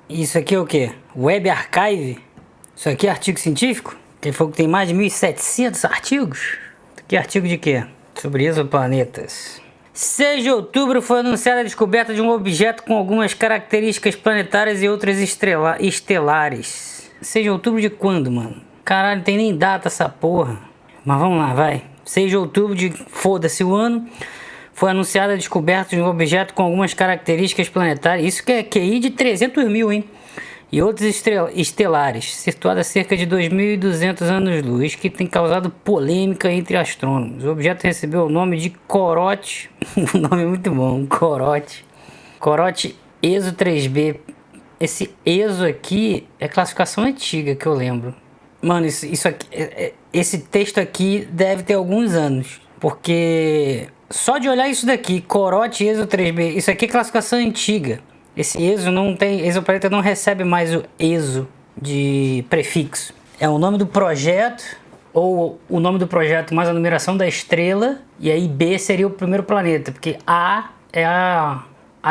Isso aqui é o quê? Web Archive? Isso aqui é artigo científico? Ele falou que tem mais de 1.700 artigos. Isso aqui é artigo de quê? Sobre exoplanetas. 6 de outubro foi anunciada a descoberta de um objeto com algumas características planetárias e outras estelares. 6 de outubro de quando, mano? Caralho, não tem nem data essa porra. Mas vamos lá, vai. 6 de outubro de... foda-se o ano. Foi anunciada a descoberta de um objeto com algumas características planetárias. Isso que é QI de 300 mil, hein? E outros estelares, situado a cerca de 2.200 anos-luz, que tem causado polêmica entre astrônomos. O objeto recebeu o nome de Corote. O nome é muito bom, Corote. Corote ESO 3b. Esse ESO aqui é classificação antiga que eu lembro. Mano, isso aqui, esse texto aqui deve ter alguns anos. Porque só de olhar isso daqui, Corote ESO 3b, isso aqui é classificação antiga. Esse ESO não tem, exoplaneta não recebe mais o ESO de prefixo. É o nome do projeto, ou o nome do projeto mais a numeração da estrela, e aí B seria o primeiro planeta, porque A é a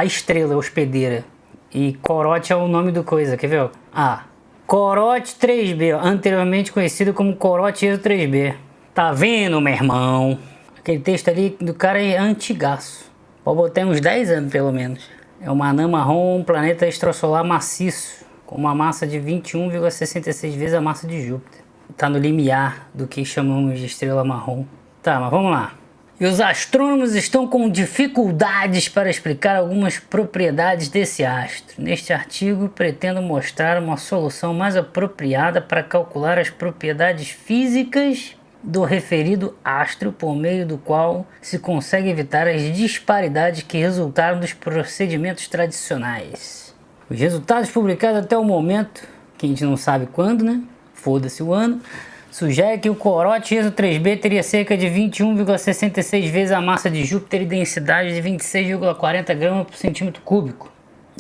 estrela hospedeira, e Corote é o nome do coisa, quer ver? A. Corote 3b, anteriormente conhecido como Corote ESO 3b. Tá vendo, meu irmão? Aquele texto ali do cara é antigaço. Pode botar uns 10 anos pelo menos. É uma anã marrom, um planeta extrasolar maciço, com uma massa de 21,66 vezes a massa de Júpiter. Está no limiar do que chamamos de estrela marrom. Tá, mas vamos lá. E os astrônomos estão com dificuldades para explicar algumas propriedades desse astro. Neste artigo, pretendo mostrar uma solução mais apropriada para calcular as propriedades físicas do referido astro, por meio do qual se consegue evitar as disparidades que resultaram dos procedimentos tradicionais. Os resultados publicados até o momento, que a gente não sabe quando, né? Foda-se o ano, sugere que o Corote ESO 3b teria cerca de 21,66 vezes a massa de Júpiter e densidade de 26,40 gramas por centímetro cúbico.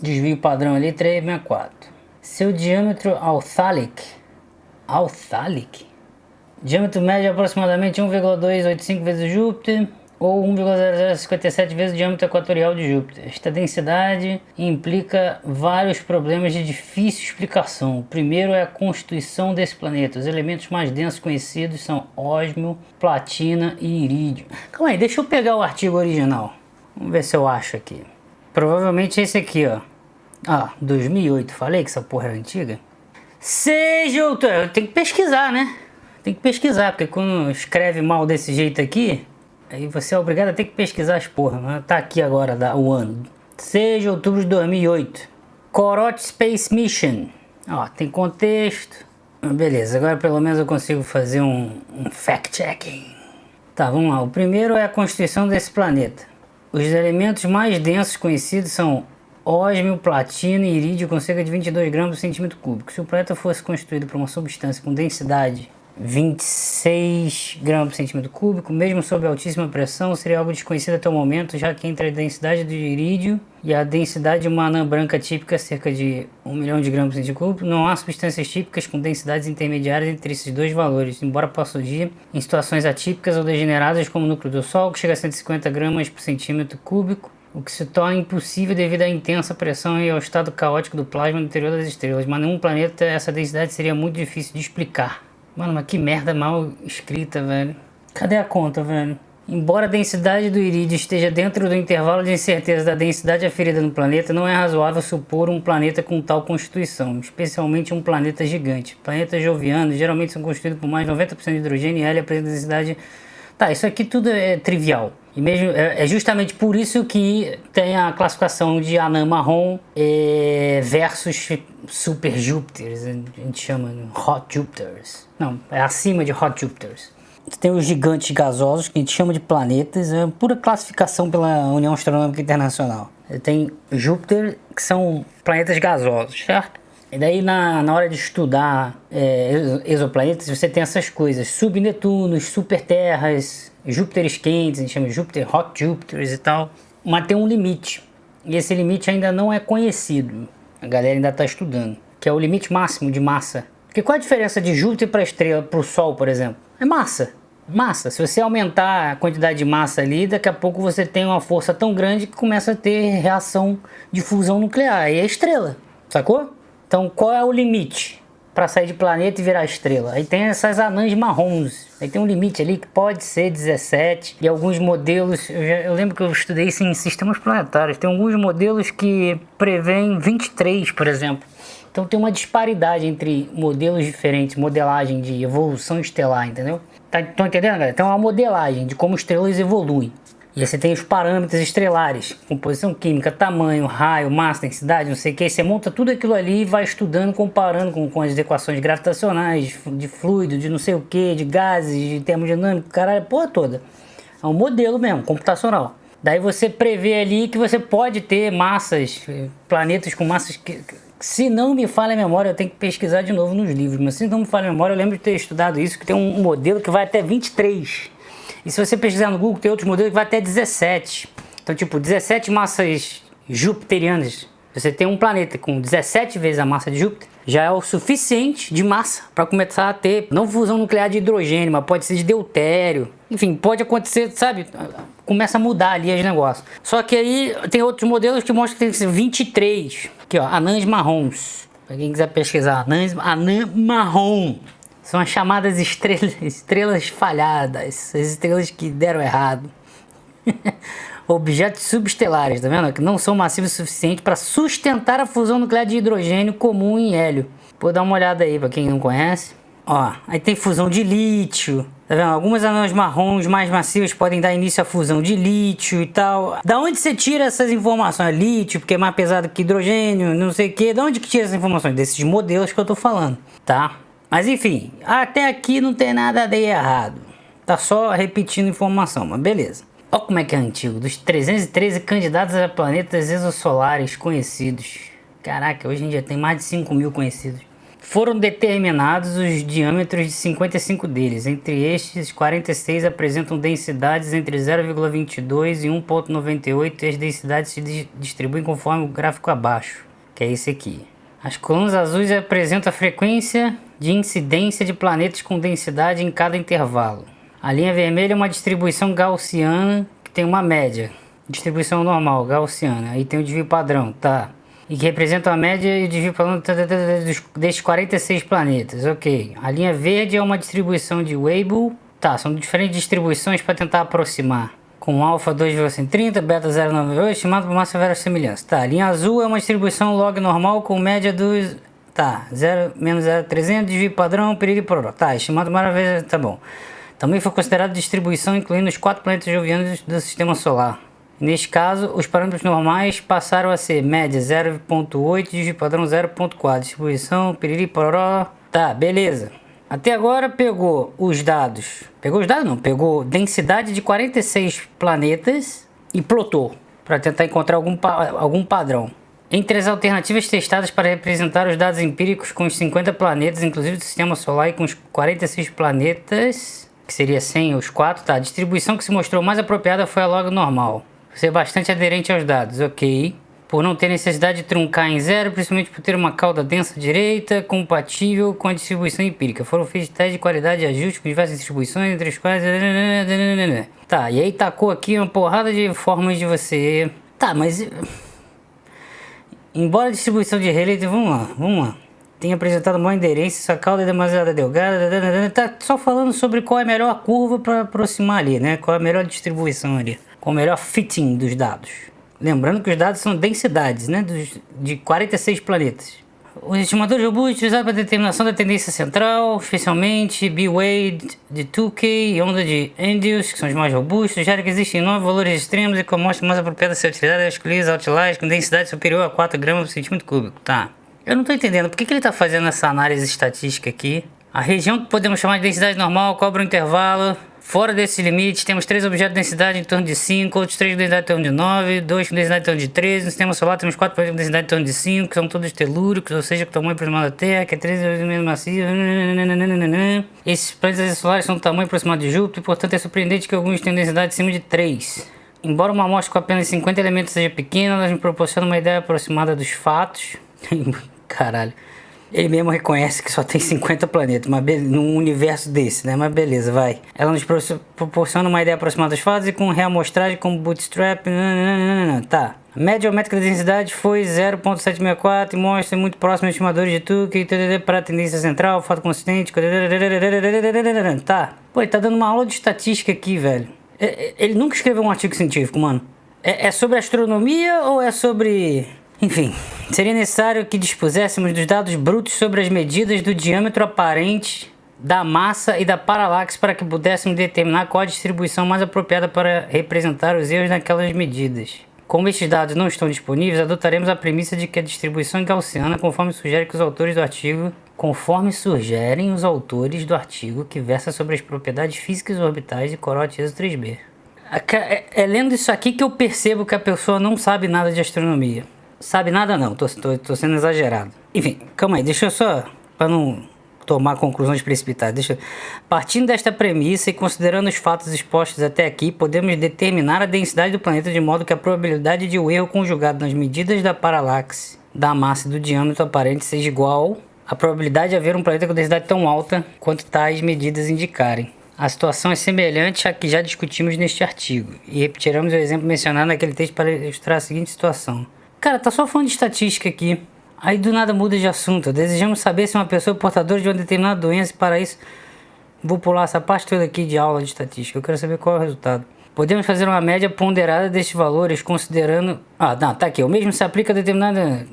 Desvio padrão ali 3,64. Seu diâmetro alfálic, diâmetro médio é aproximadamente 1,285 vezes o Júpiter, ou 1,0057 vezes o diâmetro equatorial de Júpiter. Esta densidade implica vários problemas de difícil explicação. O primeiro é a constituição desse planeta. Os elementos mais densos conhecidos são ósmio, platina e irídio. Calma aí, deixa eu pegar o artigo original. Vamos ver se eu acho aqui. Provavelmente esse aqui, ó. Ah, 2008. Falei que essa porra era antiga? 6 de outubro. Tem que pesquisar, né? Tem que pesquisar, porque quando escreve mal desse jeito aqui, aí você é obrigado a ter que pesquisar as porra. Mas tá aqui agora o ano. 6 de outubro de 2008. Corote Space Mission. Ó, tem contexto. Beleza, agora pelo menos eu consigo fazer um fact-checking. Tá, vamos lá. O primeiro é a constituição desse planeta. Os elementos mais densos conhecidos são ósmio, platina e irídio com cerca de 22 gramas por centímetro cúbico. Se o planeta fosse constituído por uma substância com densidade 26 gramas por centímetro cúbico, mesmo sob altíssima pressão, seria algo desconhecido até o momento, já que entre a densidade do irídio e a densidade de uma anã branca típica, cerca de 1 milhão de gramas por centímetro cúbico, não há substâncias típicas com densidades intermediárias entre esses dois valores, embora possa surgir em situações atípicas ou degeneradas, como o núcleo do Sol, que chega a 150 gramas por centímetro cúbico, o que se torna impossível devido à intensa pressão e ao estado caótico do plasma no interior das estrelas. Mas nenhum planeta essa densidade seria muito difícil de explicar. Mano, mas que merda mal escrita, velho. Cadê a conta, velho? Embora a densidade do irídio esteja dentro do intervalo de incerteza da densidade aferida no planeta, não é razoável supor um planeta com tal constituição, especialmente um planeta gigante. Planetas jovianos geralmente são constituídos por mais de 90% de hidrogênio e hélio, apresentam densidade... Tá, isso aqui tudo é trivial. E mesmo, é justamente por isso que tem a classificação de anã marrom versus super Júpiters, a gente chama de Hot Júpiters. Não, é acima de Hot Júpiters. Tem os gigantes gasosos, que a gente chama de planetas, é pura classificação pela União Astronômica Internacional. Tem Júpiter, que são planetas gasosos, certo? E daí na hora de estudar exoplanetas, você tem essas coisas, subnetunos, superterras, Júpiteres quentes, a gente chama de Júpiter, Hot Júpiters e tal, mas tem um limite, e esse limite ainda não é conhecido, a galera ainda está estudando, que é o limite máximo de massa. Porque qual a diferença de Júpiter para a estrela, para o Sol, por exemplo? É massa. Massa. Se você aumentar a quantidade de massa ali, daqui a pouco você tem uma força tão grande que começa a ter reação de fusão nuclear, e é estrela, sacou? Então qual é o limite para sair de planeta e virar estrela? Aí tem essas anãs marrons, aí tem um limite ali que pode ser 17, e alguns modelos, eu lembro que eu estudei isso em sistemas planetários, tem alguns modelos que prevêem 23, por exemplo. Então tem uma disparidade entre modelos diferentes, modelagem de evolução estelar, entendeu? Estão entendendo, galera? Então é uma modelagem de como estrelas evoluem. E aí você tem os parâmetros estelares, composição química, tamanho, raio, massa, densidade, não sei o que. Você monta tudo aquilo ali e vai estudando, comparando com as equações gravitacionais, de fluido, de não sei o que, de gases, de termodinâmica, caralho, a porra toda. É um modelo mesmo, computacional. Daí você prevê ali que você pode ter massas, planetas com massas que se não me falha a memória, eu tenho que pesquisar de novo nos livros, mas se não me falha a memória, eu lembro de ter estudado isso, que tem um modelo que vai até 23. E se você pesquisar no Google, tem outros modelos que vai até 17. Então, tipo, 17 massas jupiterianas. Você tem um planeta com 17 vezes a massa de Júpiter, já é o suficiente de massa para começar a ter, não fusão nuclear de hidrogênio, mas pode ser de deutério. Enfim, pode acontecer, sabe? Começa a mudar ali os negócios. Só que aí tem outros modelos que mostram que tem que ser 23. Aqui, ó, anãs marrons. Para quem quiser pesquisar, anã marrom. São as chamadas estrelas falhadas, as estrelas que deram errado. Objetos subestelares, tá vendo? Que não são massivos o suficiente para sustentar a fusão nuclear de hidrogênio comum em hélio. Vou dar uma olhada aí para quem não conhece. Ó, aí tem fusão de lítio, tá vendo? Algumas anãs marrons mais massivas podem dar início à fusão de lítio e tal. Da onde você tira essas informações? Lítio, porque é mais pesado que hidrogênio, não sei o que. Da onde que tira essas informações? Desses modelos que eu tô falando, tá? Mas enfim, até aqui não tem nada de errado. Tá só repetindo informação, mas beleza. Olha como é que é antigo. Dos 313 candidatos a planetas exossolares conhecidos. Caraca, hoje em dia tem mais de 5 mil conhecidos. Foram determinados os diâmetros de 55 deles. Entre estes, 46 apresentam densidades entre 0,22 e 1,98 e as densidades se distribuem conforme o gráfico abaixo, que é esse aqui. As colunas azuis apresentam a frequência de incidência de planetas com densidade em cada intervalo. A linha vermelha é uma distribuição gaussiana que tem uma média. Distribuição normal, gaussiana. Aí tem o desvio padrão, tá? E que representa a média e o desvio padrão desses 46 planetas, ok. A linha verde é uma distribuição de Weibull. Tá, são diferentes distribuições para tentar aproximar. Com alfa 2,130, beta 0,98, estimado por massa verossimilhança. Tá, a linha azul é uma distribuição log normal com média dos... Tá, 0, menos 0,300, desvio padrão, piriri pororó. Tá, estimado maravilha, tá bom. Também foi considerado distribuição incluindo os 4 planetas jovianos do Sistema Solar. Neste caso, os parâmetros normais passaram a ser média 0,8, desvio padrão 0,4, distribuição, piriri pororó. Tá, beleza. Até agora pegou os dados. Pegou os dados não, pegou densidade de 46 planetas e plotou para tentar encontrar algum padrão. Entre as alternativas testadas para representar os dados empíricos com os 50 planetas, inclusive do Sistema Solar, e com os 46 planetas, que seria 100 os 4, tá? A distribuição que se mostrou mais apropriada foi a log normal. Ser bastante aderente aos dados, ok. Por não ter necessidade de truncar em zero, principalmente por ter uma cauda densa direita, compatível com a distribuição empírica. Foram feitos testes de qualidade e ajuste com diversas distribuições, entre as quais... Tá, e aí tacou aqui uma porrada de formas de você... Tá, mas... Embora a distribuição de Rayleigh... Vamos lá. Tenha apresentado uma aderência, sua cauda é demasiado delgada... Tá só falando sobre qual é a melhor curva para aproximar ali, né? Qual é a melhor distribuição ali. Qual é o melhor fitting dos dados. Lembrando que os dados são densidades, né, de 46 planetas. Os estimadores robustos utilizados para determinação da tendência central, especialmente B-Wade de Tukey e onda de Andrews, que são os mais robustos, já que existem 9 valores extremos e com a amostra mais apropriada a ser utilizada é a escolhida outliers com densidade superior a 4 gramas por centímetro cúbico. Tá. Eu não estou entendendo por que ele está fazendo essa análise estatística aqui. A região que podemos chamar de densidade normal cobre um intervalo. Fora desses limites, temos 3 objetos de densidade em torno de 5, outros 3 com densidade em torno de 9, 2 com densidade em torno de 13. No sistema solar temos 4 planetas com densidade em torno de 5, que são todos telúricos, ou seja, com tamanho aproximado da Terra, que é 13 vezes menos massivo. Esses planetas solares são do tamanho aproximado de Júpiter, portanto é surpreendente que alguns tenham densidade acima de 3. Embora uma amostra com apenas 50 elementos seja pequena, elas me proporcionam uma ideia aproximada dos fatos. Caralho. Ele mesmo reconhece que só tem 50 planetas, mas num universo desse, né? Mas beleza, vai. Ela nos proporciona uma ideia aproximada das fases e com reamostragem como bootstrap. Tá. A média geométrica da densidade foi 0.764 e mostra muito próximo aos estimadores de Tukey para a tendência central, fato consistente. Tá. Pô, ele tá dando uma aula de estatística aqui, velho. Ele nunca escreveu um artigo científico, mano. É sobre astronomia ou é sobre... Enfim, seria necessário que dispuséssemos dos dados brutos sobre as medidas do diâmetro aparente da massa e da paralaxe para que pudéssemos determinar qual a distribuição mais apropriada para representar os erros naquelas medidas. Como estes dados não estão disponíveis, adotaremos a premissa de que a distribuição é gaussiana, conforme sugerem os autores do artigo que versa sobre as propriedades físicas orbitais de corote ISO 3b. É lendo isso aqui que eu percebo que a pessoa não sabe nada de astronomia. Sabe nada não, tô sendo exagerado. Enfim, calma aí, deixa eu só, para não tomar conclusões precipitadas, partindo desta premissa e considerando os fatos expostos até aqui, podemos determinar a densidade do planeta de modo que a probabilidade de o erro conjugado nas medidas da paralaxe, da massa e do diâmetro aparente seja igual à probabilidade de haver um planeta com densidade tão alta quanto tais medidas indicarem. A situação é semelhante à que já discutimos neste artigo, e repetiremos o exemplo mencionado naquele texto para ilustrar a seguinte situação. Cara, tá só falando de estatística aqui. Aí do nada muda de assunto. Desejamos saber se uma pessoa é portadora de uma determinada doença e para isso... Vou pular essa parte toda aqui de aula de estatística. Eu quero saber qual é o resultado. Podemos fazer uma média ponderada destes valores considerando... não, tá aqui. O mesmo se aplica a determinada...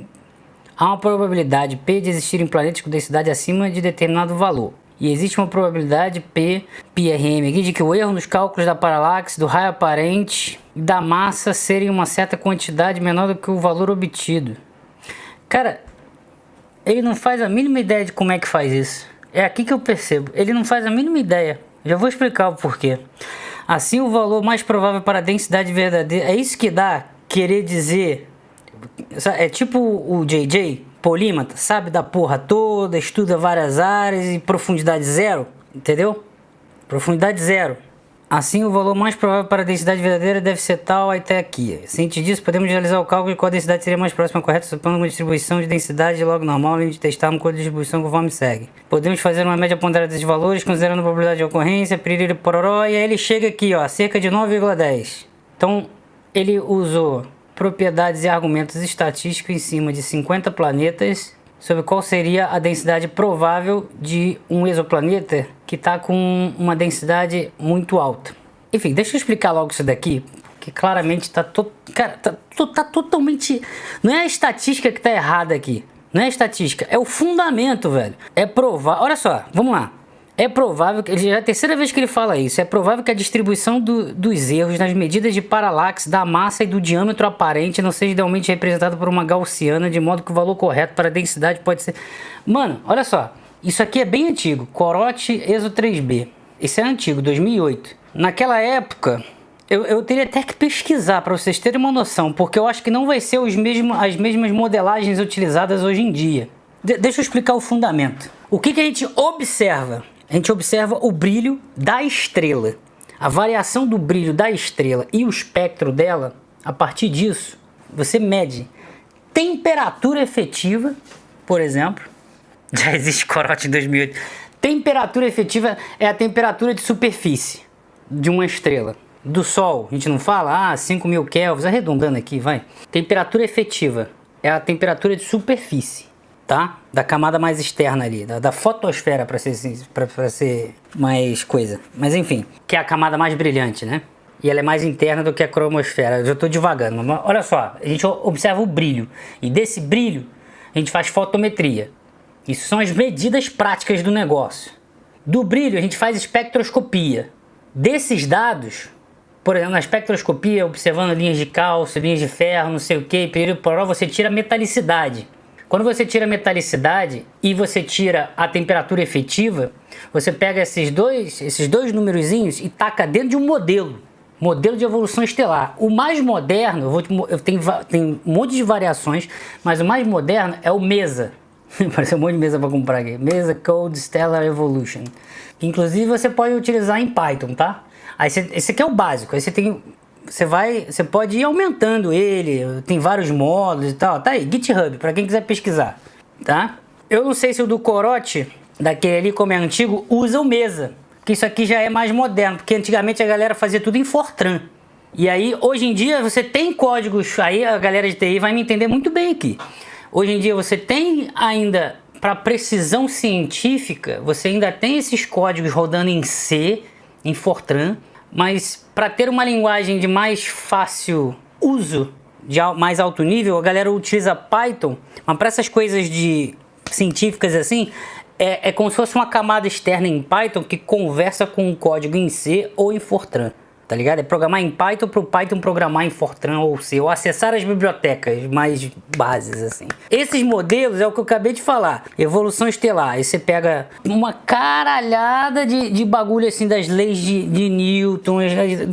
Há uma probabilidade P de existirem planetas com densidade acima de determinado valor. E existe uma probabilidade PRM aqui, de que o erro nos cálculos da paralaxe, do raio aparente e da massa serem uma certa quantidade menor do que o valor obtido. Cara, ele não faz a mínima ideia de como é que faz isso. É aqui que eu percebo. Ele não faz a mínima ideia. Já vou explicar o porquê. Assim, o valor mais provável para a densidade verdadeira... É isso que dá querer dizer... É tipo o JJ... polímata, sabe da porra toda, estuda várias áreas e profundidade zero, entendeu? Profundidade zero. Assim, o valor mais provável para a densidade verdadeira deve ser tal até aqui. Ciente disso, podemos realizar o cálculo de qual densidade seria mais próxima à correta, supondo uma distribuição de densidade logo normal, além de testarmos qual distribuição conforme segue. Podemos fazer uma média ponderada desses valores, considerando a probabilidade de ocorrência, piriri pororó, e aí ele chega aqui, ó, cerca de 9,10. Então, ele usou propriedades e argumentos estatísticos em cima de 50 planetas sobre qual seria a densidade provável de um exoplaneta que está com uma densidade muito alta. Enfim, deixa eu explicar logo isso daqui, que claramente está tá totalmente... Não é a estatística que está errada aqui, não é a estatística, é o fundamento, velho. É provar, olha só, vamos lá. É provável, já é a terceira vez que ele fala isso, é provável que a distribuição dos erros nas medidas de paralaxe, da massa e do diâmetro aparente não seja idealmente representada por uma gaussiana, de modo que o valor correto para a densidade pode ser... Mano, olha só, isso aqui é bem antigo, Corote ESO 3b, isso é antigo, 2008. Naquela época, eu teria até que pesquisar para vocês terem uma noção, porque eu acho que não vai ser as mesmas modelagens utilizadas hoje em dia. Deixa eu explicar o fundamento. O que a gente observa? A gente observa o brilho da estrela, a variação do brilho da estrela e o espectro dela. A partir disso, você mede temperatura efetiva, por exemplo. Já existe Corote em 2008. Temperatura efetiva é a temperatura de superfície de uma estrela. Do Sol, a gente não fala, 5.000 kelvins, arredondando aqui, vai. Temperatura efetiva é a temperatura de superfície, tá? Da camada mais externa ali, da fotosfera, para ser mais coisa. Mas enfim, que é a camada mais brilhante, né? E ela é mais interna do que a cromosfera. Eu já estou divagando, mas olha só, a gente observa o brilho. E desse brilho, a gente faz fotometria. Isso são as medidas práticas do negócio. Do brilho, a gente faz espectroscopia. Desses dados, por exemplo, na espectroscopia, observando linhas de cálcio, linhas de ferro, não sei o que, período polar, você tira a metalicidade. Quando você tira a metalicidade e você tira a temperatura efetiva, você pega esses dois numerozinhos e taca dentro de um modelo de evolução estelar. O mais moderno, tem um monte de variações, mas o mais moderno é o MESA. Apareceu um monte de mesa para comprar aqui. MESA Cold Stellar Evolution. Inclusive você pode utilizar em Python, tá? Aí esse aqui é o básico. Aí você pode ir aumentando ele. Tem vários módulos e tal. Tá aí, GitHub, para quem quiser pesquisar, tá? Eu não sei se o do corote, daquele ali como é antigo, usa o Mesa. Que isso aqui já é mais moderno, porque antigamente a galera fazia tudo em Fortran. E aí, hoje em dia, você tem códigos, aí a galera de TI vai me entender muito bem aqui. Hoje em dia você tem ainda, para precisão científica, você ainda tem esses códigos rodando em C, em Fortran, mas para ter uma linguagem de mais fácil uso, de mais alto nível, a galera utiliza Python, mas para essas coisas de científicas assim, é como se fosse uma camada externa em Python que conversa com o código em C ou em Fortran. Tá ligado? É programar em Python para o Python programar em Fortran ou C, ou acessar as bibliotecas mais bases, assim. Esses modelos é o que eu acabei de falar. Evolução estelar. Aí você pega uma caralhada de bagulho, assim, das leis de Newton,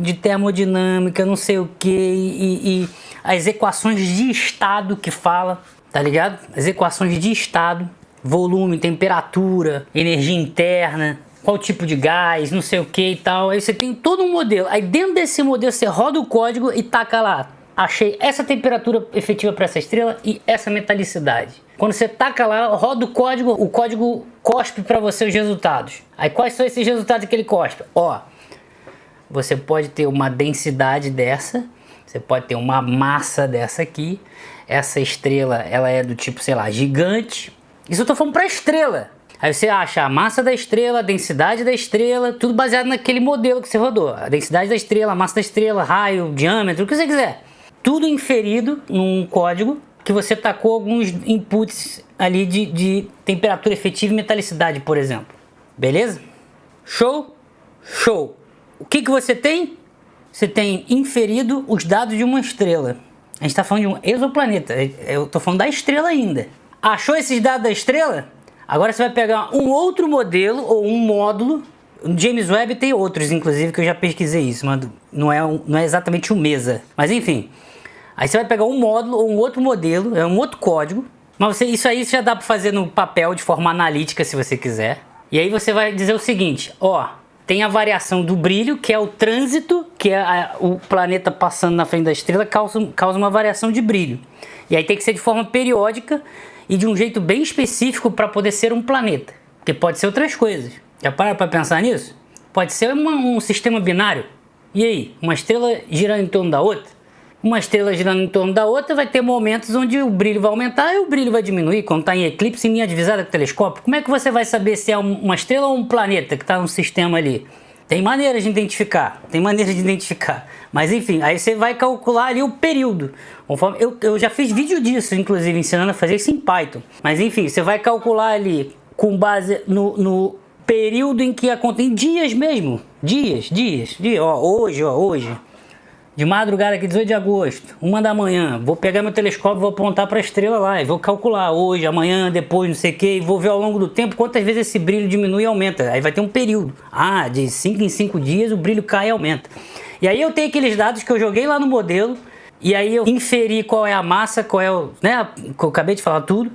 de termodinâmica, não sei o que, e as equações de estado que fala, tá ligado? As equações de estado, volume, temperatura, energia interna, qual tipo de gás, não sei o que e tal. Aí você tem todo um modelo. Aí dentro desse modelo você roda o código e taca lá: achei essa temperatura efetiva para essa estrela e essa metalicidade. Quando você taca lá, roda o código cospe para você os resultados. Aí quais são esses resultados que ele cospe? Ó, você pode ter uma densidade dessa, você pode ter uma massa dessa aqui. Essa estrela, ela é do tipo, sei lá, gigante. Isso eu tô falando para estrela. Aí você acha a massa da estrela, a densidade da estrela, tudo baseado naquele modelo que você rodou. A densidade da estrela, a massa da estrela, raio, diâmetro, o que você quiser. Tudo inferido num código que você tacou alguns inputs ali de temperatura efetiva e metalicidade, por exemplo. Beleza? Show? Show. O que você tem? Você tem inferido os dados de uma estrela. A gente está falando de um exoplaneta. Eu estou falando da estrela ainda. Achou esses dados da estrela? Agora você vai pegar um outro modelo ou um módulo. O James Webb tem outros, inclusive, que eu já pesquisei isso, mas não é exatamente o Mesa. Mas enfim, aí você vai pegar um módulo ou um outro modelo, é um outro código. Mas isso aí já dá para fazer no papel de forma analítica, se você quiser. E aí você vai dizer o seguinte: ó, tem a variação do brilho, que é o trânsito, que é o planeta passando na frente da estrela, causa uma variação de brilho. E aí tem que ser de forma periódica e de um jeito bem específico para poder ser um planeta. Porque pode ser outras coisas. Já para pensar nisso? Pode ser um sistema binário. E aí? Uma estrela girando em torno da outra? Uma estrela girando em torno da outra vai ter momentos onde o brilho vai aumentar e o brilho vai diminuir. Quando está em eclipse, em linha divisada com o telescópio. Como é que você vai saber se é uma estrela ou um planeta que está no sistema ali? Tem maneiras de identificar. Mas enfim, aí você vai calcular ali o período. Conforme eu já fiz vídeo disso, inclusive, ensinando a fazer isso em Python. Mas enfim, você vai calcular ali com base no período em que acontece, dias mesmo. Dias. Hoje. De madrugada aqui, 18 de agosto, 1 da manhã. Vou pegar meu telescópio, vou apontar para a estrela lá e vou calcular hoje, amanhã, depois, não sei o que. E vou ver ao longo do tempo quantas vezes esse brilho diminui e aumenta. Aí vai ter um período. De 5 em 5 dias o brilho cai e aumenta. E aí eu tenho aqueles dados que eu joguei lá no modelo. E aí eu inferi qual é a massa, qual é o... né? Que eu acabei de falar tudo.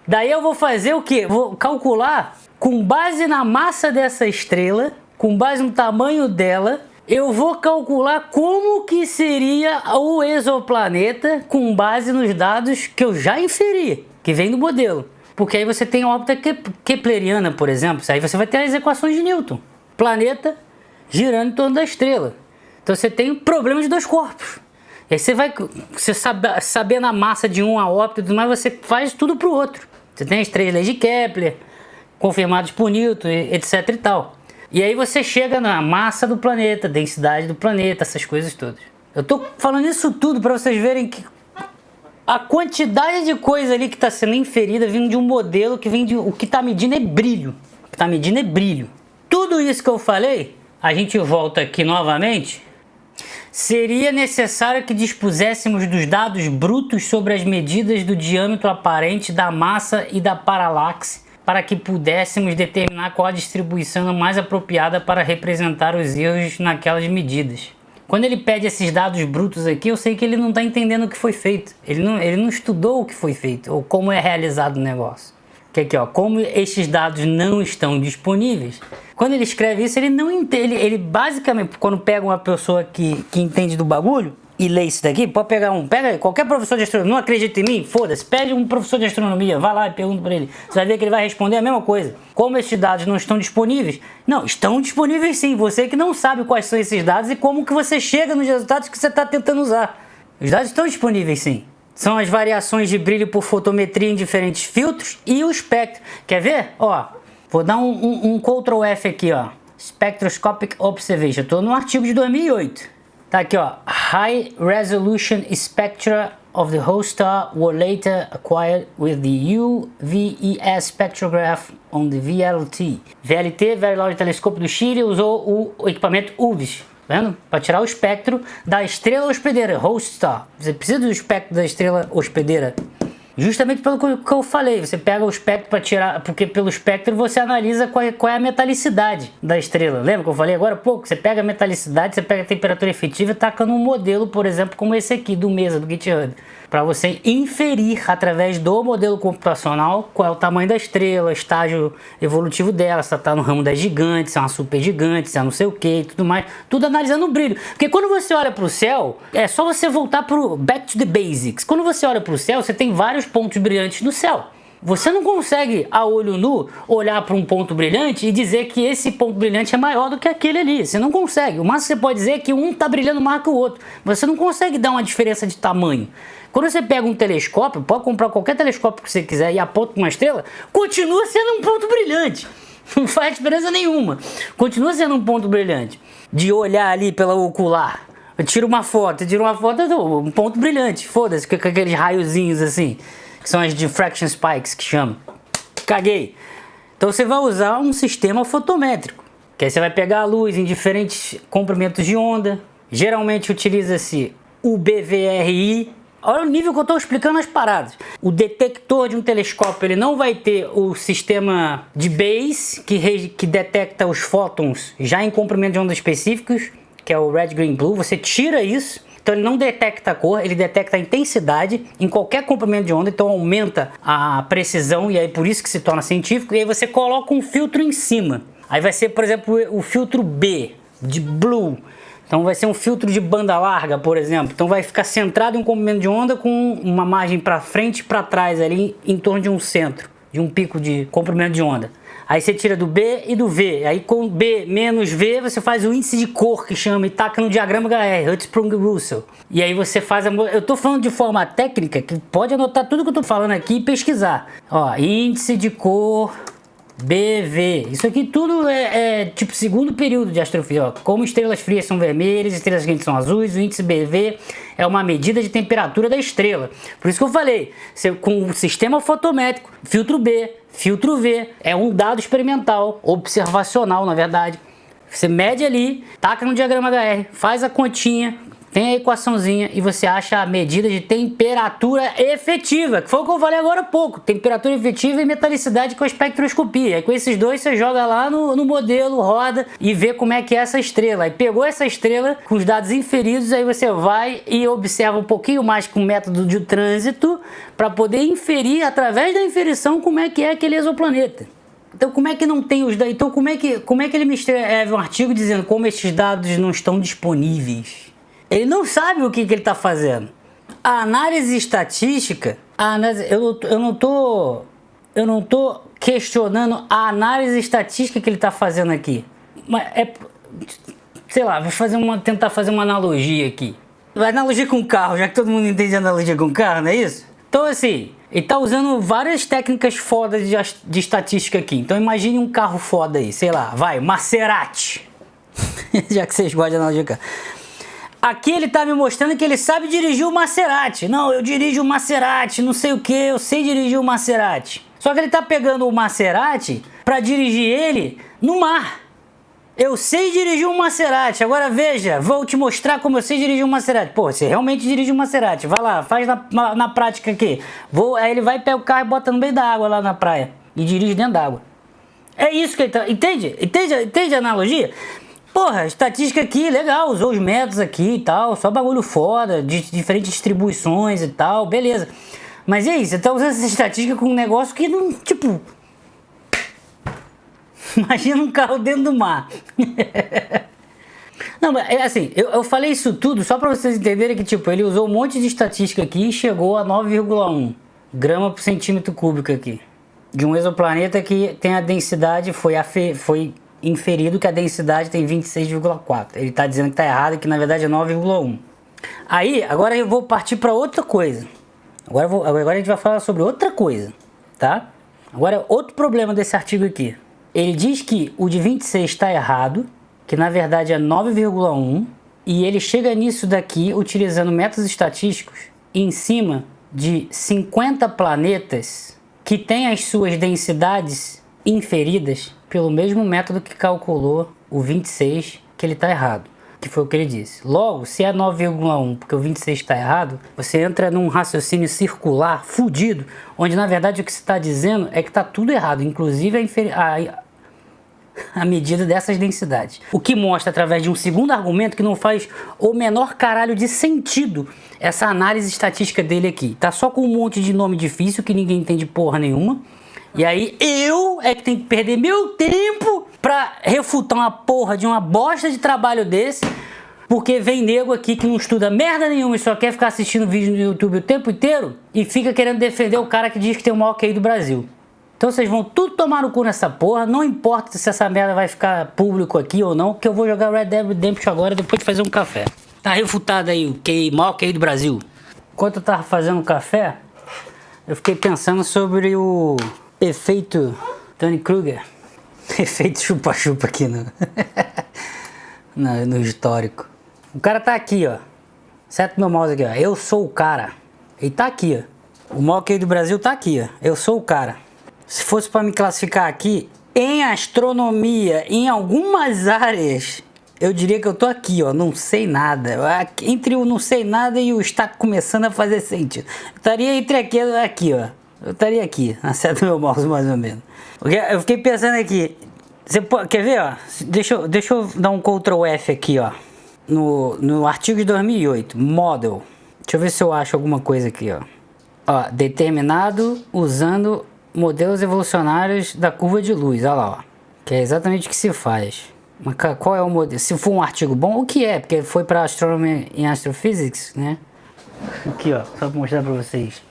Daí eu vou fazer o quê? Vou calcular com base na massa dessa estrela, com base no tamanho dela. Eu vou calcular como que seria o exoplaneta com base nos dados que eu já inferi, que vem do modelo. Porque aí você tem a órbita kepleriana, por exemplo. Aí você vai ter as equações de Newton. Planeta girando em torno da estrela. Então você tem o problema de dois corpos. E aí você sabendo a massa de um, a órbita e tudo mais, você faz tudo para o outro. Você tem as 3 leis de Kepler, confirmadas por Newton, etc e tal. E aí você chega na massa do planeta, densidade do planeta, essas coisas todas. Eu tô falando isso tudo para vocês verem que a quantidade de coisa ali que está sendo inferida vindo de um modelo que vem de... O que está medindo é brilho. O que está medindo é brilho. Tudo isso que eu falei, a gente volta aqui novamente. Seria necessário que dispuséssemos dos dados brutos sobre as medidas do diâmetro aparente, da massa e da paralaxe, para que pudéssemos determinar qual a distribuição mais apropriada para representar os erros naquelas medidas. Quando ele pede esses dados brutos aqui, eu sei que ele não está entendendo o que foi feito. Ele não estudou o que foi feito, ou como é realizado o negócio. Que aqui, ó, como estes dados não estão disponíveis, quando ele escreve isso, ele não entende. Ele basicamente, quando pega uma pessoa que entende do bagulho, e ler isso daqui, pode pegar pega qualquer professor de astronomia, não acredita em mim? Foda-se, pede um professor de astronomia, vai lá e pergunta pra ele. Você vai ver que ele vai responder a mesma coisa. Como esses dados não estão disponíveis? Não, estão disponíveis sim, você que não sabe quais são esses dados e como que você chega nos resultados que você está tentando usar. Os dados estão disponíveis sim. São as variações de brilho por fotometria em diferentes filtros e o espectro. Quer ver? Ó, vou dar um Ctrl F aqui, ó. Spectroscopic Observation. Eu tô no artigo de 2008. Tá aqui, ó. High Resolution Spectra of the host star were later acquired with the UVES spectrograph on the VLT. VLT, Very Large Telescope do Chile, usou o equipamento UVES, vendo? Para tirar o espectro da estrela hospedeira, host star. Você precisa do espectro da estrela hospedeira. Justamente pelo que eu falei, você pega o espectro para tirar, porque pelo espectro você analisa qual é a metalicidade da estrela. Lembra que eu falei agora há pouco? Você pega a metalicidade, você pega a temperatura efetiva e taca num modelo, por exemplo, como esse aqui do MESA, do GitHub. Para você inferir através do modelo computacional qual é o tamanho da estrela, estágio evolutivo dela, se ela está no ramo das gigantes, se é uma super gigante, se é não sei o que e tudo mais. Tudo analisando o brilho. Porque quando você olha para o céu, é só você voltar para o back to the basics. Quando você olha para o céu, você tem vários pontos brilhantes no céu. Você não consegue, a olho nu, olhar para um ponto brilhante e dizer que esse ponto brilhante é maior do que aquele ali. Você não consegue. O máximo que você pode dizer é que um está brilhando mais que o outro. Você não consegue dar uma diferença de tamanho. Quando você pega um telescópio, pode comprar qualquer telescópio que você quiser e aponta uma estrela, continua sendo um ponto brilhante. Não faz diferença nenhuma. Continua sendo um ponto brilhante. De olhar ali pela ocular. Tira uma foto, um ponto brilhante. Foda-se, com aqueles raiozinhos assim. Que são as diffraction spikes que chamam. Caguei. Então você vai usar um sistema fotométrico. Que aí você vai pegar a luz em diferentes comprimentos de onda. Geralmente utiliza-se o BVRI. Olha o nível que eu estou explicando as paradas. O detector de um telescópio ele não vai ter o sistema de Bayes, que detecta os fótons já em comprimento de onda específicos, que é o Red, Green, Blue. Você tira isso. Então ele não detecta a cor, ele detecta a intensidade em qualquer comprimento de onda, então aumenta a precisão e aí por isso que se torna científico. E aí você coloca um filtro em cima. Aí vai ser, por exemplo, o filtro B, de Blue. Então vai ser um filtro de banda larga, por exemplo. Então vai ficar centrado em um comprimento de onda com uma margem para frente e para trás ali em torno de um centro, de um pico de comprimento de onda. Aí você tira do B e do V. Aí com B menos V você faz o índice de cor que chama e taca no diagrama HR, Hertzsprung-Russell. E aí você faz eu tô falando de forma técnica, que pode anotar tudo que eu tô falando aqui e pesquisar. Ó, índice de cor BV. Isso aqui tudo é tipo segundo período de astrofísica. Ó, como estrelas frias são vermelhas, estrelas quentes são azuis, o índice BV é uma medida de temperatura da estrela. Por isso que eu falei, com o sistema fotométrico, filtro B, filtro V, é um dado experimental, observacional na verdade. Você mede ali, taca no diagrama HR, faz a continha, tem a equaçãozinha e você acha a medida de temperatura efetiva, que foi o que eu falei agora há pouco, temperatura efetiva e metalicidade com a espectroscopia. Aí com esses dois você joga lá no modelo, roda e vê como é que é essa estrela. Aí pegou essa estrela com os dados inferidos, aí você vai e observa um pouquinho mais com o método de trânsito para poder inferir através da inferição como é que é aquele exoplaneta. Então como é que não tem os dados? Então como é que ele me escreve um artigo dizendo como esses dados não estão disponíveis? Ele não sabe o que ele está fazendo. A análise estatística, eu não tô questionando a análise estatística que ele está fazendo aqui. Mas sei lá, tentar fazer uma analogia aqui. Analogia com carro, já que todo mundo entende analogia com carro, não é isso? Então assim, ele está usando várias técnicas fodas de estatística aqui. Então imagine um carro foda aí, sei lá, Maserati. Já que vocês gostam de analogia com carro. Aqui ele tá me mostrando que ele sabe dirigir o Maserati. Não, eu dirijo o Maserati, não sei o que, eu sei dirigir o Maserati. Só que ele tá pegando o Maserati para dirigir ele no mar. Eu sei dirigir um Maserati. Agora veja, vou te mostrar como eu sei dirigir um Maserati. Pô, você realmente dirige um Maserati. Vai lá, faz na prática aqui. Aí ele vai, pega o carro e bota no meio da água lá na praia. E dirige dentro da água. É isso que ele tá... Entende? Entende a analogia? Porra, estatística aqui, legal, usou os métodos aqui e tal, só bagulho foda, de diferentes distribuições e tal, beleza. Mas e aí, você tá usando essa estatística com um negócio que não, tipo... Imagina um carro dentro do mar. Não, mas é assim, eu falei isso tudo só pra vocês entenderem que, tipo, ele usou um monte de estatística aqui e chegou a 9,1 grama por centímetro cúbico aqui. De um exoplaneta que tem a densidade, foi inferido que a densidade tem 26,4. Ele tá dizendo que tá errado e que na verdade é 9,1. Aí, agora eu vou partir pra outra coisa. Agora a gente vai falar sobre outra coisa, tá? Agora, outro problema desse artigo aqui. Ele diz que o de 26 está errado, que na verdade é 9,1, e ele chega nisso daqui utilizando métodos estatísticos em cima de 50 planetas que têm as suas densidades inferidas pelo mesmo método que calculou o 26, que ele está errado, que foi o que ele disse. Logo, se é 9,1 porque o 26 está errado, você entra num raciocínio circular fudido, onde na verdade o que você está dizendo é que está tudo errado, inclusive a medida dessas densidades. O que mostra através de um segundo argumento que não faz o menor caralho de sentido essa análise estatística dele aqui. Tá só com um monte de nome difícil que ninguém entende porra nenhuma. E aí eu é que tenho que perder meu tempo pra refutar uma porra de uma bosta de trabalho desse, porque vem nego aqui que não estuda merda nenhuma e só quer ficar assistindo vídeo no YouTube o tempo inteiro e fica querendo defender o cara que diz que tem o maior QI do Brasil. Então vocês vão tudo tomar no cu nessa porra, não importa se essa merda vai ficar público aqui ou não, que eu vou jogar Red Dead Redemption agora depois de fazer um café. Tá refutado aí o QI, maior QI do Brasil. Enquanto eu tava fazendo café, eu fiquei pensando sobre o efeito Tony Kruger. Efeito chupa-chupa aqui no histórico. O cara tá aqui, ó. Seta meu mouse aqui, ó. Eu sou o cara. Ele tá aqui, ó. O maior QI do Brasil tá aqui, ó. Eu sou o cara. Se fosse para me classificar aqui, em astronomia, em algumas áreas, eu diria que eu tô aqui, ó, não sei nada. Entre o não sei nada e o está começando a fazer sentido. Eu estaria entre aqui, ó. Eu estaria aqui, acerta meu mouse mais ou menos. Eu fiquei pensando aqui, quer ver, ó? Deixa eu dar um Ctrl F aqui, ó. No artigo de 2008, Model. Deixa eu ver se eu acho alguma coisa aqui, ó. Ó, determinado usando modelos evolucionários da curva de luz, olha lá, ó. Que é exatamente o que se faz. Mas qual é o modelo? Se for um artigo bom, o que é? Porque foi para Astronomy and Astrophysics, né? Aqui, ó, só para mostrar para vocês.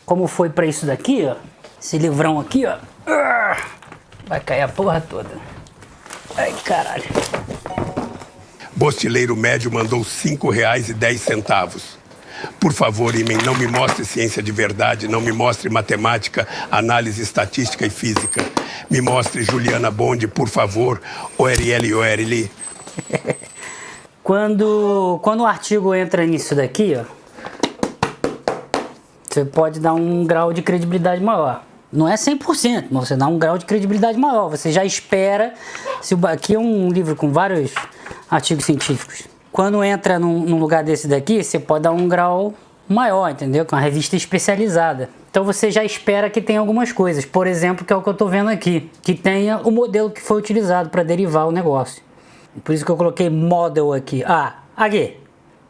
Como foi para isso daqui, ó. Esse livrão aqui, ó. Vai cair a porra toda. Ai, caralho. Bostileiro médio mandou R$5,10. Por favor, Imen, não me mostre ciência de verdade, não me mostre matemática, análise estatística e física. Me mostre Juliana Bond, por favor, ORL. Quando o artigo entra nisso daqui, ó, você pode dar um grau de credibilidade maior. Não é 100%, mas você dá um grau de credibilidade maior. Você já espera... Aqui é um livro com vários artigos científicos. Quando entra num lugar desse daqui, você pode dar um grau maior, entendeu? Com uma revista especializada. Então você já espera que tenha algumas coisas. Por exemplo, que é o que eu estou vendo aqui. Que tenha o modelo que foi utilizado para derivar o negócio. Por isso que eu coloquei model aqui. Ah, aqui.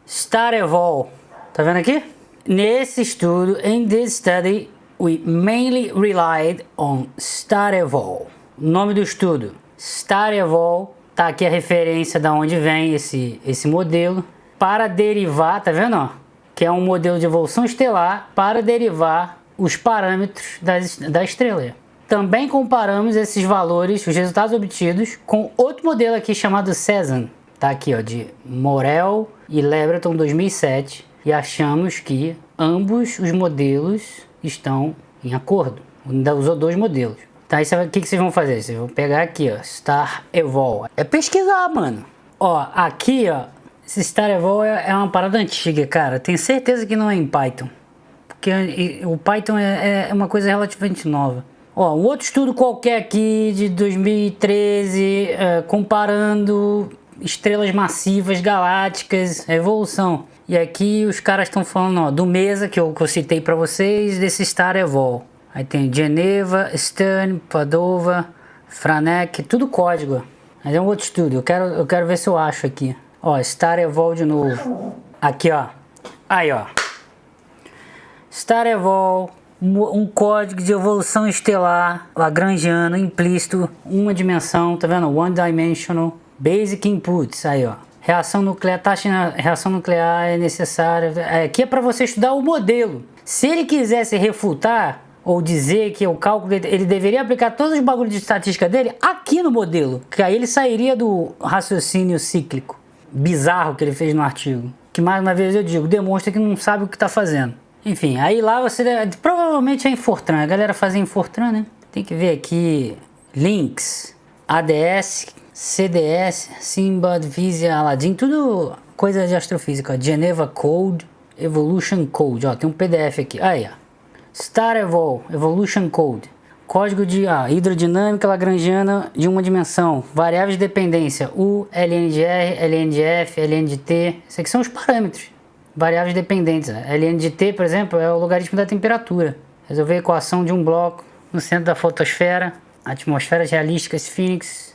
Star Evol. Tá vendo aqui? Nesse estudo, in this study, we mainly relied on Star Evol. O nome do estudo, Star Evol. Tá aqui a referência da onde vem esse modelo para derivar, tá vendo, ó? Que é um modelo de evolução estelar para derivar os parâmetros da estrela. Também comparamos esses valores, os resultados obtidos, com outro modelo aqui chamado Cezanne. Tá aqui, ó, de Morel e Lebreton 2007, e achamos que ambos os modelos estão em acordo. Ainda usou dois modelos. Tá, aí o que vocês vão fazer? Vocês vão pegar aqui, ó, Star Evol. É pesquisar, mano. Ó, aqui, ó, esse Star Evol é uma parada antiga, cara. Tenho certeza que não é em Python. Porque o Python é uma coisa relativamente nova. Ó, um outro estudo qualquer aqui de 2013, comparando estrelas massivas galácticas, a evolução. E aqui os caras estão falando, ó, do MESA, que eu citei pra vocês, desse Star Evol. Aí tem Geneva, Stern, Padova, Franek, tudo código. Mas é um outro estudo, eu quero ver se eu acho aqui. Ó, Star Evol de novo. Aqui, ó. Aí, ó. Star Evol, um código de evolução estelar, lagrangiano, implícito, uma dimensão, tá vendo? One dimensional, Basic Inputs, aí ó. Reação nuclear, taxa de reação nuclear é necessária. Aqui é para você estudar o modelo. Se ele quisesse refutar ou dizer que o cálculo, ele deveria aplicar todos os bagulhos de estatística dele aqui no modelo, que aí ele sairia do raciocínio cíclico bizarro que ele fez no artigo. Que mais uma vez eu digo, demonstra que não sabe o que está fazendo. Enfim, aí lá você provavelmente é em Fortran, a galera fazia em Fortran, né? Tem que ver aqui links, ADS, CDS, Simbad, Visia, Aladdin, tudo coisa de astrofísica. Geneva Code, Evolution Code, ó, tem um PDF aqui. Aí, ó. Star Evol, Evolution Code. Código de hidrodinâmica lagrangiana de uma dimensão. Variáveis de dependência. U, ln de R, ln de F, ln de T. Esses aqui são os parâmetros. Variáveis dependentes. ln de T, por exemplo, é o logaritmo da temperatura. Resolver a equação de um bloco no centro da fotosfera. Atmosferas realísticas, Phoenix.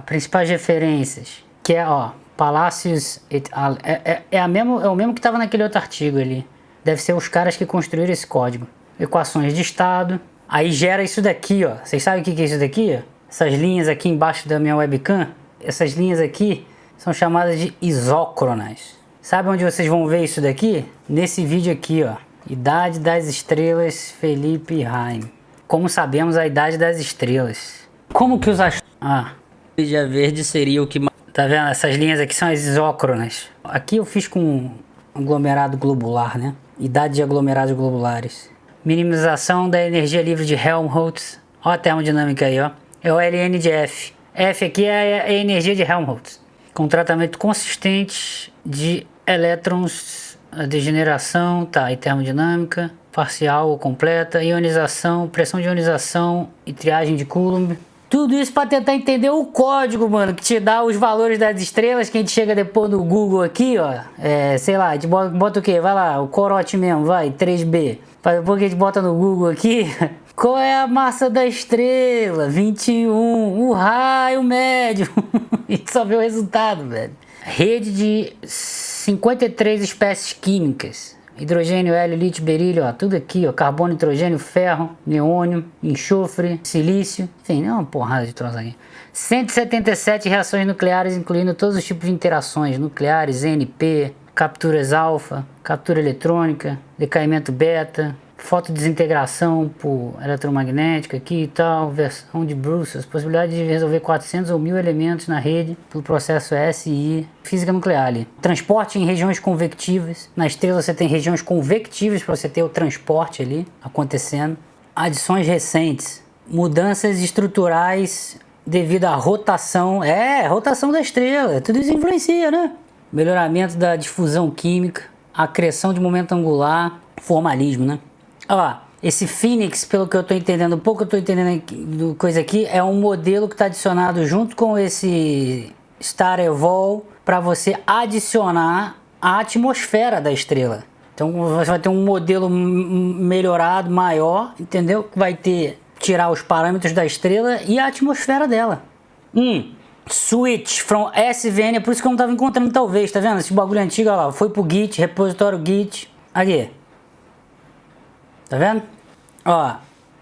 Principais referências. Que é, ó, Palacios et al. É o mesmo que estava naquele outro artigo ali. Deve ser os caras que construíram esse código. Equações de estado. Aí gera isso daqui, ó. Vocês sabem o que é isso daqui? Ó? Essas linhas aqui embaixo da minha webcam. Essas linhas aqui são chamadas de isócronas. Sabe onde vocês vão ver isso daqui? Nesse vídeo aqui, ó. Idade das estrelas, Felipe Haim. Como sabemos a idade das estrelas? Como que os Lígia verde seria o que... Tá vendo? Essas linhas aqui são as isócronas. Aqui eu fiz com aglomerado globular, né? Idade de aglomerados globulares. Minimização da energia livre de Helmholtz. Ó a termodinâmica aí, ó. É o ln de F. F aqui é a energia de Helmholtz. Com tratamento consistente de elétrons, a degeneração, tá, e termodinâmica, parcial ou completa, ionização, pressão de ionização e triagem de Coulomb. Tudo isso para tentar entender o código, mano, que te dá os valores das estrelas, que a gente chega depois no Google aqui, ó. Sei lá, a gente bota o quê? Vai lá, o corote mesmo, vai, 3B. Depois que a gente bota no Google aqui, qual é a massa da estrela? 21, o raio médio. E só vê o resultado, velho. Rede de 53 espécies químicas. Hidrogênio, hélio, lítio, berílio, ó, tudo aqui, ó, carbono, nitrogênio, ferro, neônio, enxofre, silício, enfim, é uma porrada de troço aqui. 177 reações nucleares, incluindo todos os tipos de interações nucleares, NP, capturas alfa, captura eletrônica, decaimento beta, fotodesintegração por eletromagnética aqui e tal, versão de Bruce, possibilidade de resolver 400 ou 1000 elementos na rede pelo processo SI, física nuclear ali. Transporte em regiões convectivas, na estrela você tem regiões convectivas para você ter o transporte ali acontecendo. Adições recentes, mudanças estruturais devido à rotação, rotação da estrela, tudo isso influencia, né? Melhoramento da difusão química, acreção de momento angular, formalismo, né? Olha lá, esse Phoenix, pelo que eu estou entendendo, um pouco que eu estou entendendo do coisa aqui, é um modelo que está adicionado junto com esse Star Evol para você adicionar a atmosfera da estrela. Então você vai ter um modelo melhorado, maior, entendeu? Que vai tirar os parâmetros da estrela e a atmosfera dela. Switch from SVN, é por isso que eu não estava encontrando talvez, tá vendo? Esse bagulho antigo, olha lá, foi pro Git, repositório Git, aqui. Tá vendo? Ó,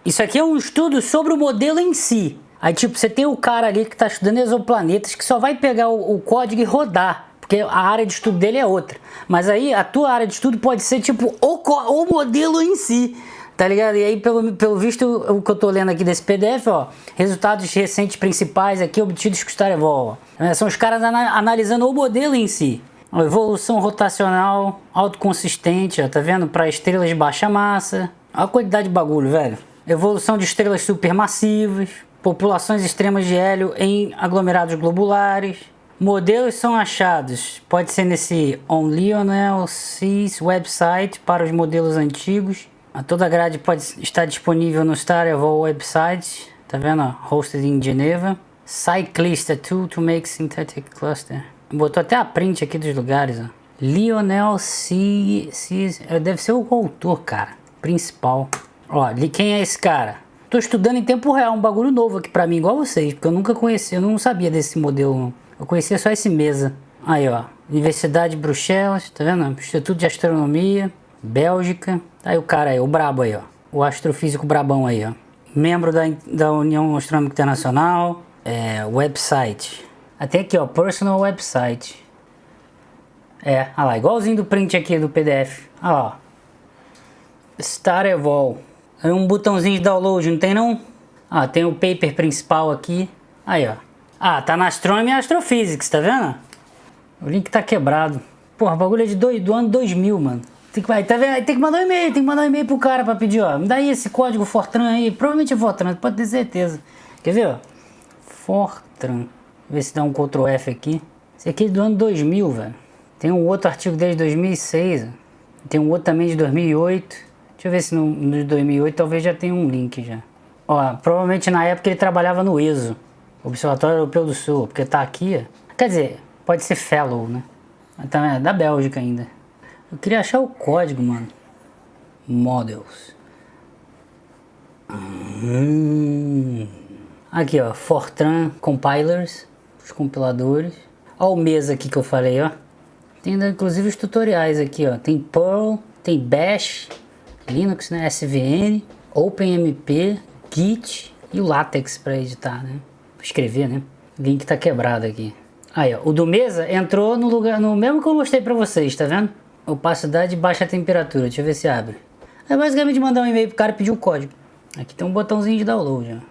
isso aqui é um estudo sobre o modelo em si. Aí tipo, você tem o cara ali que tá estudando exoplanetas, que só vai pegar o código e rodar, porque a área de estudo dele é outra. Mas aí a tua área de estudo pode ser tipo o modelo em si. Tá ligado? E aí, pelo visto, o que eu tô lendo aqui desse PDF, ó, resultados recentes principais aqui obtidos com o Star Evol. São os caras analisando o modelo em si. Ó, evolução rotacional autoconsistente, ó, tá vendo? Para estrelas de baixa massa. Olha a quantidade de bagulho, velho. Evolução de estrelas supermassivas. Populações extremas de hélio em aglomerados globulares. Modelos são achados, pode ser nesse On Lionel C's website para os modelos antigos. Toda a grade pode estar disponível no Star Evol website, tá vendo? Hosted in Geneva. Cyclist, a tool to make synthetic cluster. Botou até a print aqui dos lugares, ó. Lionel C. Deve ser o autor, cara, principal. Ó, quem é esse cara? Tô estudando em tempo real, um bagulho novo aqui pra mim, igual vocês, porque eu nunca conheci, eu não sabia desse modelo. Eu conhecia só esse mesa. Aí, ó, Universidade de Bruxelas, tá vendo? Instituto de Astronomia, Bélgica. Aí o cara aí, o brabo aí, ó. O astrofísico brabão aí, ó. Membro da União Astronômica Internacional. Website. Até aqui, ó, personal website. É, olha lá, igualzinho do print aqui do PDF. Olha lá, ó. Start Evol. Aí um botãozinho de download, não tem não? Ah, tem o paper principal aqui. Aí, ó. Ah, tá na Astronomy e Astrophysics, tá vendo? O link tá quebrado. Porra, o bagulho é do ano 2000, mano. Tá vendo? Tem que mandar um e-mail pro cara pra pedir, ó. Me dá aí esse código Fortran aí. Provavelmente é Fortran, pode ter certeza. Quer ver, ó? Fortran. Ver se dá um Ctrl F aqui. Esse aqui é do ano 2000, velho. Tem um outro artigo desde 2006. Ó. Tem um outro também de 2008. Deixa eu ver se no de 2008 talvez já tenha um link já. Ó, provavelmente na época ele trabalhava no ESO, Observatório Europeu do Sul, porque tá aqui, ó. Quer dizer, pode ser Fellow, né? Mas também é da Bélgica ainda. Eu queria achar o código, mano. Models. Aqui, ó, Fortran Compilers, os compiladores. Ó o mês aqui que eu falei, ó. Tem inclusive os tutoriais aqui, ó. Tem Perl, tem Bash, Linux, né, SVN, OpenMP, Git e o LaTeX para editar, né? Pra escrever, né? O link tá quebrado aqui. Aí, ó, o do Mesa entrou no lugar, no mesmo que eu mostrei para vocês, tá vendo? Opacidade e baixa temperatura, deixa eu ver se abre. É basicamente mandar um e-mail pro cara e pedir o código. Aqui tem um botãozinho de download, ó.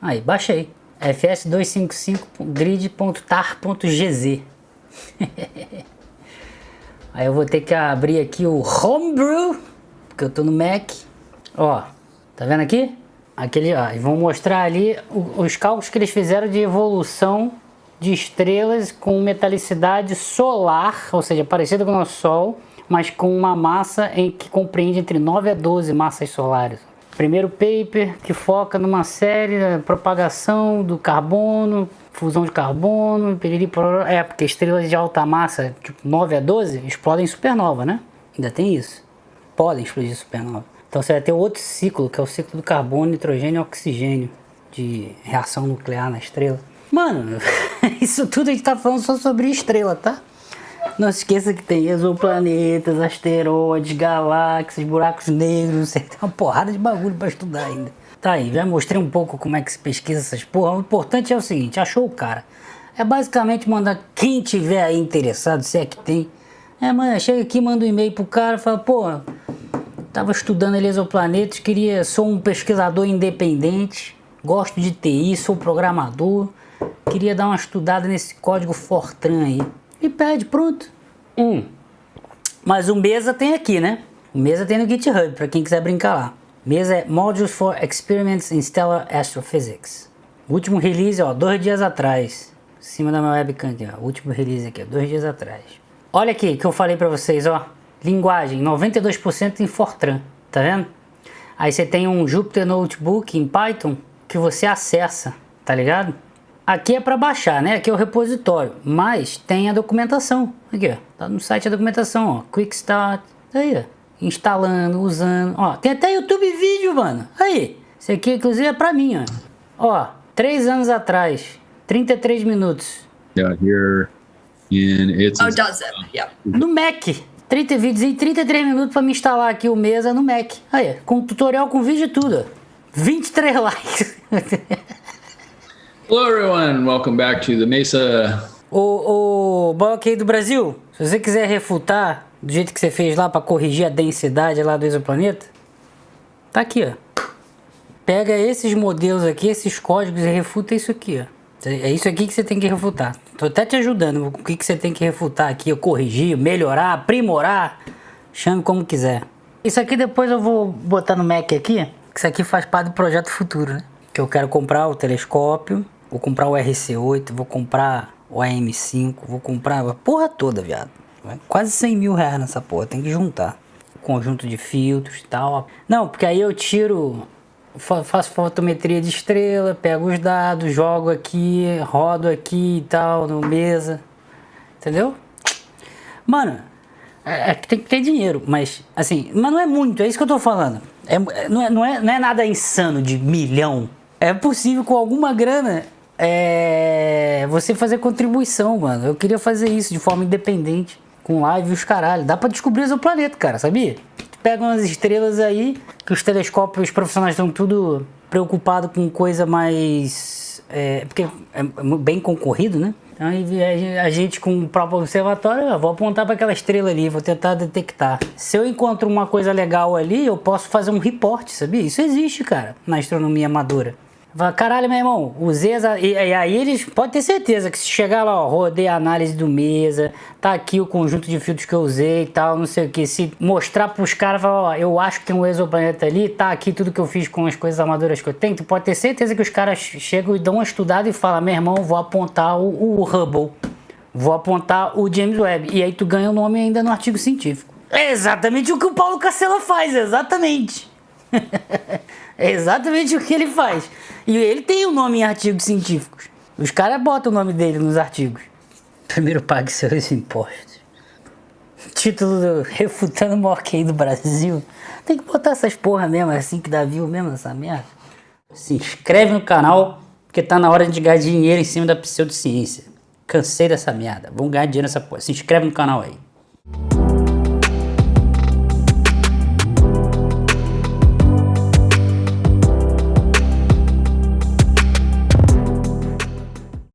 Aí, baixei. fs255grid.tar.gz. Aí eu vou ter que abrir aqui o Homebrew, porque eu tô no Mac. Ó, tá vendo aqui? Aquele, ó, e vão mostrar ali os cálculos que eles fizeram de evolução de estrelas com metalicidade solar, ou seja, parecida com o nosso Sol, mas com uma massa que compreende entre 9 a 12 massas solares. Primeiro paper que foca numa série de propagação do carbono, fusão de carbono, porque estrelas de alta massa, tipo 9 a 12, explodem supernova, né? Ainda tem isso. Podem explodir supernova. Então você vai ter outro ciclo, que é o ciclo do carbono, nitrogênio e oxigênio, de reação nuclear na estrela. Mano, isso tudo a gente tá falando só sobre estrela, tá? Não se esqueça que tem exoplanetas, asteroides, galáxias, buracos negros, tem uma porrada de bagulho pra estudar ainda. Tá aí, já mostrei um pouco como é que se pesquisa essas porra. O importante é o seguinte, achou o cara. É basicamente mandar quem tiver aí interessado, se é que tem. Mano, chega aqui, manda um e-mail pro cara, fala, pô, tava estudando ali exoplanetas, sou um pesquisador independente, gosto de TI, sou programador, queria dar uma estudada nesse código Fortran aí. E pede, pronto. Mas o Mesa tem aqui, né? O Mesa tem no GitHub, para quem quiser brincar lá. Mesa é Modules for Experiments in Stellar Astrophysics. O último release, ó, 2 dias atrás. Em cima da minha webcam aqui, ó. O último release aqui, ó, 2 dias atrás. Olha aqui que eu falei para vocês, ó. Linguagem, 92% em Fortran, tá vendo? Aí você tem um Jupyter Notebook em Python que você acessa, tá ligado? Aqui é para baixar, né? Aqui é o repositório, mas tem a documentação. Aqui, ó. Tá no site a documentação, ó. Quick Start. Aí, ó. Instalando, usando. Ó, tem até YouTube vídeo, mano. Aí. Esse aqui, inclusive, é pra mim, ó. Ó, 3 anos atrás. 33 minutos. Yeah, here it's does it? Yeah. No Mac. 30 vídeos em 33 minutos pra me instalar aqui o Mesa no Mac. Aí, com tutorial, com vídeo e tudo. 23 likes. Hello everyone, welcome back to the Mesa. O bloco aí do Brasil, se você quiser refutar do jeito que você fez lá para corrigir a densidade lá do exoplaneta, tá aqui, ó. Pega esses modelos aqui, esses códigos e refuta isso aqui, ó. É isso aqui que você tem que refutar. Tô até te ajudando. O que você tem que refutar aqui, ó, corrigir, melhorar, aprimorar, chame como quiser. Isso aqui depois eu vou botar no Mac aqui, que isso aqui faz parte do projeto futuro, né? Que eu quero comprar o telescópio, vou comprar o RC8, vou comprar o AM5, vou comprar a porra toda, viado. Quase 100 mil reais nessa porra, tem que juntar. Conjunto de filtros e tal. Não, porque aí eu tiro, faço fotometria de estrela, pego os dados, jogo aqui, rodo aqui e tal, no Mesa. Entendeu? Mano, é que tem que ter dinheiro, mas assim, mas não é muito, é isso que eu tô falando. Não é nada insano de milhão. É possível com alguma grana você fazer contribuição, mano. Eu queria fazer isso de forma independente, com live e os caralho. Dá pra descobrir o planeta, cara, sabia? Pega umas estrelas aí, que os telescópios profissionais estão tudo preocupados com coisa mais porque é bem concorrido, né? Então a gente com o próprio observatório, eu vou apontar para aquela estrela ali, vou tentar detectar. Se eu encontro uma coisa legal ali, eu posso fazer um report, sabia? Isso existe, cara, na astronomia amadora. Fala, caralho, meu irmão, usei e aí eles podem ter certeza que se chegar lá, ó, rodei a análise do MESA, tá aqui o conjunto de filtros que eu usei e tal, não sei o que, se mostrar pros caras, falar, ó, eu acho que tem um exoplaneta ali, tá aqui tudo que eu fiz com as coisas amadoras que eu tenho, tu pode ter certeza que os caras chegam e dão uma estudada e falam, meu irmão, vou apontar o Hubble, vou apontar o James Webb, e aí tu ganha o nome ainda no artigo científico. É exatamente o que o Paulo Cacela faz, exatamente. É exatamente o que ele faz. E ele tem o nome em artigos científicos. Os caras botam o nome dele nos artigos. Primeiro pague seus impostos. Título do Refutando o maior QI do Brasil. Tem que botar essas porra mesmo, é assim que dá view mesmo, essa merda. Se inscreve no canal, porque tá na hora de ganhar dinheiro em cima da pseudociência. Cansei dessa merda. Vamos ganhar dinheiro nessa porra. Se inscreve no canal aí.